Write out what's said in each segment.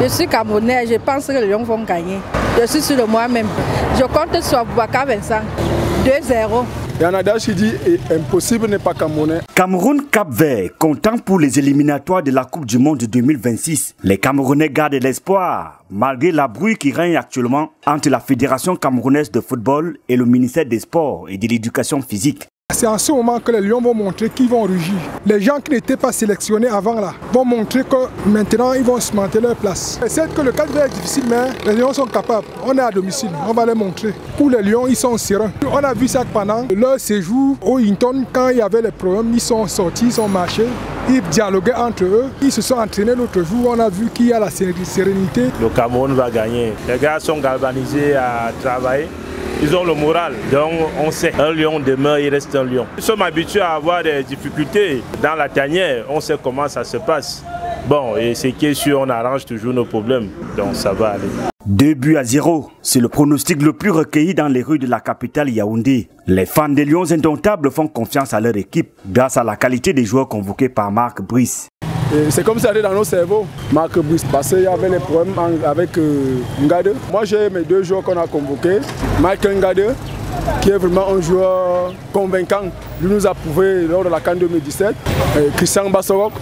Je suis Camerounais, je pense que les Lions vont gagner. Je suis sur moi-même. Je compte sur Boubacar Vincent. 2-0. Il y en a d'autres qui disent impossible n'est pas Camerounais. Cameroun-Cap-Vert, comptant pour les éliminatoires de la Coupe du Monde 2026. Les Camerounais gardent l'espoir, malgré la brouille qui règne actuellement entre la Fédération camerounaise de football et le ministère des Sports et de l'Éducation physique. C'est en ce moment que les Lions vont montrer qu'ils vont rugir. Les gens qui n'étaient pas sélectionnés avant là vont montrer que maintenant ils vont se monter leur place. C'est que le cadre est difficile, mais les Lions sont capables. On est à domicile, on va les montrer. Pour les Lions, ils sont sereins. On a vu ça pendant leur séjour au Hinton, quand il y avait les problèmes, ils sont sortis, ils sont marchés. Ils dialoguaient entre eux, ils se sont entraînés l'autre jour, on a vu qu'il y a la sérénité. Le Cameroun va gagner. Les gars sont galvanisés à travailler. Ils ont le moral, donc on sait, un lion demeure, il reste un lion. Nous sommes habitués à avoir des difficultés dans la tanière, on sait comment ça se passe. Bon, et c'est qui est sûr, on arrange toujours nos problèmes, donc ça va aller. 2-0, c'est le pronostic le plus recueilli dans les rues de la capitale Yaoundé. Les fans des Lions indomptables font confiance à leur équipe grâce à la qualité des joueurs convoqués par Marc Brice. C'est comme ça dans nos cerveaux, Marc Brice, parce qu'il y avait les problèmes avec Ngade. Moi j'ai mes deux joueurs qu'on a convoqués, Michael Ngade, qui est vraiment un joueur convaincant. Lui nous a prouvé lors de la CAN 2017. Et Christian Bassorok,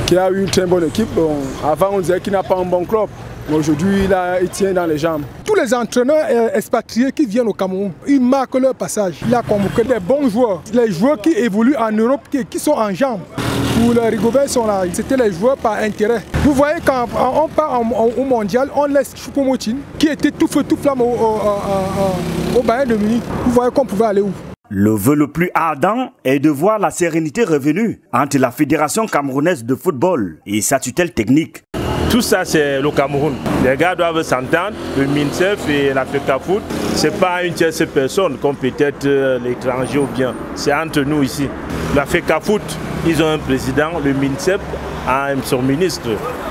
qui a eu une très bonne équipe. Bon, avant on disait qu'il n'a pas un bon club. Aujourd'hui, il tient dans les jambes. Tous les entraîneurs expatriés qui viennent au Cameroun, ils marquent leur passage. Il a convoqué des bons joueurs. Les joueurs qui évoluent en Europe, qui sont en jambes. Pour les Rigobert sont là, c'était les joueurs par intérêt. Vous voyez, quand on part au mondial, on laisse Choupo-Moting, qui était tout feu, tout flamme au Bayern de Munich. Vous voyez qu'on pouvait aller où? Le vœu le plus ardent est de voir la sérénité revenue entre la Fédération camerounaise de football et sa tutelle technique. Tout ça, c'est le Cameroun. Les gars doivent s'entendre, le MINSEF et la FECAFOOT. Ce n'est pas une tierce personne comme peut-être l'étranger ou bien. C'est entre nous ici. La FECAFOOT, ils ont un président, le MINSEF a son ministre.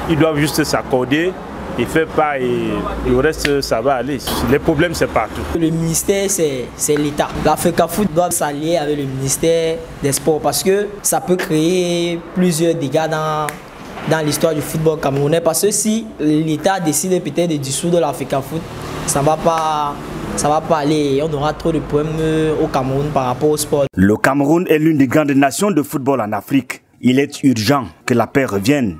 Ils doivent juste s'accorder et faire pas et le reste, ça va aller. Les problèmes, c'est partout. Le ministère, c'est l'État. La FECAFOOT doit s'allier avec le ministère des Sports parce que ça peut créer plusieurs dégâts dans l'histoire du football camerounais, parce que si l'État décide peut-être de dissoudre la FECAFOOT, ça va pas aller, on aura trop de problèmes au Cameroun par rapport au sport. Le Cameroun est l'une des grandes nations de football en Afrique. Il est urgent que la paix revienne.